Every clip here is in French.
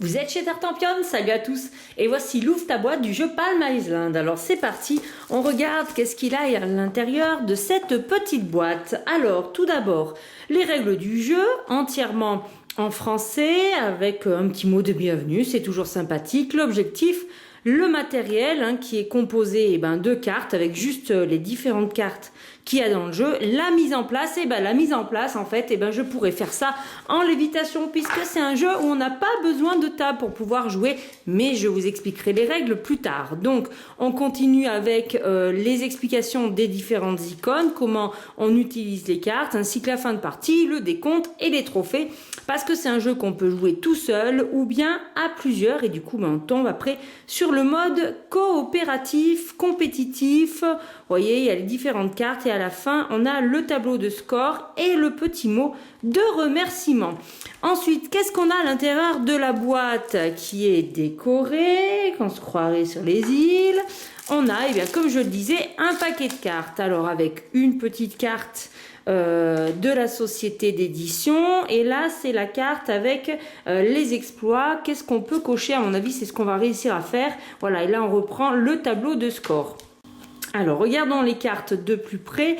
Vous êtes chez Tartampion, salut à tous. Et voici l'ouvre ta boîte du jeu Palm Island. Alors c'est parti, on regarde qu'est-ce qu'il a à l'intérieur de cette petite boîte. Alors tout d'abord, les règles du jeu, entièrement en français, avec un petit mot de bienvenue, c'est toujours sympathique. L'objectif, le matériel qui est composé de cartes avec juste les différentes cartes qu'il y a dans le jeu. La mise en place, en fait, je pourrais faire ça en lévitation puisque c'est un jeu où on n'a pas besoin de table pour pouvoir jouer, mais je vous expliquerai les règles plus tard. Donc on continue avec les explications des différentes icônes, comment on utilise les cartes, ainsi que la fin de partie, le décompte et les trophées, parce que c'est un jeu qu'on peut jouer tout seul ou bien à plusieurs, et du coup on tombe après sur le mode coopératif, compétitif. Vous voyez, il y a les différentes cartes et à la fin, on a le tableau de score et le petit mot de remerciement. Ensuite, qu'est-ce qu'on a à l'intérieur de la boîte qui est décorée, qu'on se croirait sur les îles? On a, comme je le disais, un paquet de cartes. Alors, avec une petite carte de la société d'édition, et là c'est la carte avec les exploits. Qu'est-ce qu'on peut cocher? À mon avis, c'est ce qu'on va réussir à faire. Voilà, et là on reprend le tableau de score. Alors regardons les cartes de plus près.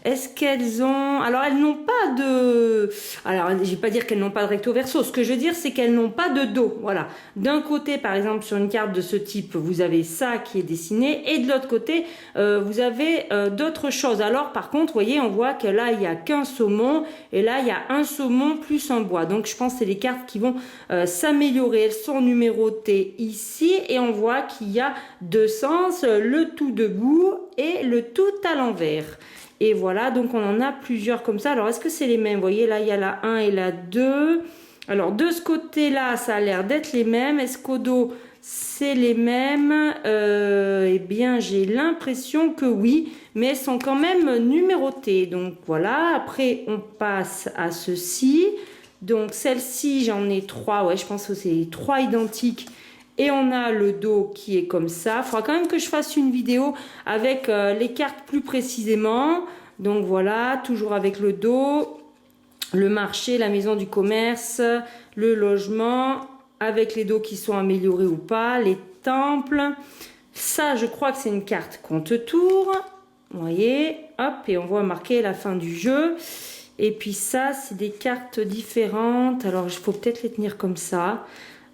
Est-ce qu'elles ont... Alors elles n'ont pas de... Alors je vais pas dire qu'elles n'ont pas de recto verso. Ce que je veux dire, c'est qu'elles n'ont pas de dos. Voilà. D'un côté, par exemple, sur une carte de ce type, vous avez ça qui est dessiné. Et de l'autre côté, vous avez d'autres choses. Alors par contre, vous voyez, on voit que là, il n'y a qu'un saumon. Et là, il y a un saumon plus un bois. Donc je pense que c'est les cartes qui vont s'améliorer. Elles sont numérotées ici. Et on voit qu'il y a deux sens. Le tout debout et le tout à l'envers. Et voilà, donc on en a plusieurs comme ça. Alors, est-ce que c'est les mêmes? Vous voyez, là, il y a la 1 et la 2. Alors, de ce côté-là, ça a l'air d'être les mêmes. Est-ce qu'au dos, c'est les mêmes? J'ai l'impression que oui, mais elles sont quand même numérotées. Donc, voilà. Après, on passe à ceci. Donc, celle-ci, j'en ai 3. Ouais, je pense que c'est 3 identiques. Et on a le dos qui est comme ça. Il faudra quand même que je fasse une vidéo avec les cartes plus précisément. Donc voilà, toujours avec le dos, le marché, la maison du commerce, le logement, avec les dos qui sont améliorés ou pas, les temples. Ça, je crois que c'est une carte compte-tour. Vous voyez, hop, et on voit marquer la fin du jeu. Et puis ça, c'est des cartes différentes. Alors, il faut peut-être les tenir comme ça.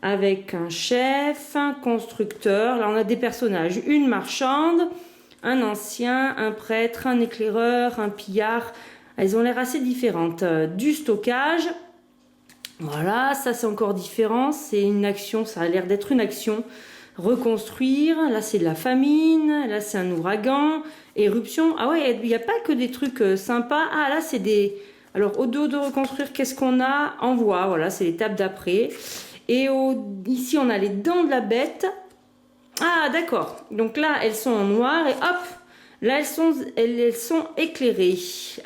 Avec un chef, un constructeur. Là, on a des personnages. Une marchande, un ancien, un prêtre, un éclaireur, un pillard. Elles ont l'air assez différentes. Du stockage. Voilà, ça c'est encore différent. C'est une action, ça a l'air d'être une action. Reconstruire. Là, c'est de la famine. Là, c'est un ouragan. Éruption. Ah ouais, il n'y a pas que des trucs sympas. Ah, là, c'est des... Alors, au dos de reconstruire, qu'est-ce qu'on a? Envoi. Voilà, c'est l'étape d'après. Et ici, on a les dents de la bête. Ah, d'accord. Donc là, elles sont en noir et hop, là, elles sont éclairées.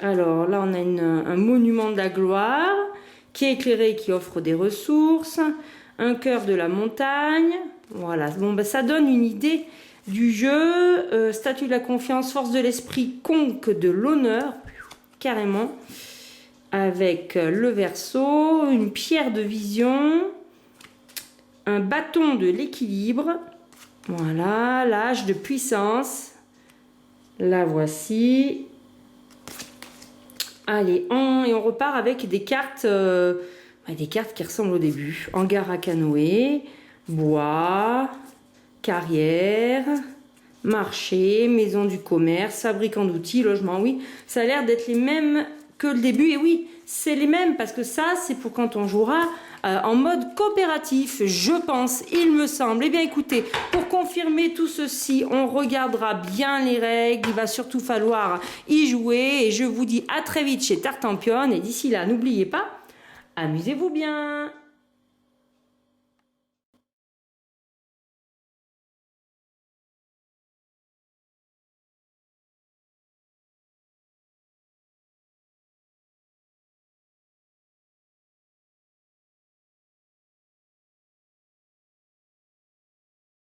Alors là, on a un monument de la gloire qui est éclairé, qui offre des ressources. Un cœur de la montagne. Voilà. Bon, ça donne une idée du jeu. Statue de la confiance, force de l'esprit, conque de l'honneur. Carrément. Avec le verso, une pierre de vision. Un bâton de l'équilibre, voilà, l'âge de puissance, la voici. Allez, et on repart avec des cartes qui ressemblent au début. Hangar à canoë, bois, carrière, marché, maison du commerce, fabricant d'outils, logement, oui. Ça a l'air d'être les mêmes que le début, et oui, c'est les mêmes, parce que ça, c'est pour quand on jouera en mode coopératif, je pense, il me semble. Eh bien, écoutez, pour confirmer tout ceci, on regardera bien les règles, il va surtout falloir y jouer, et je vous dis à très vite chez Tartampion, et d'ici là, n'oubliez pas, amusez-vous bien!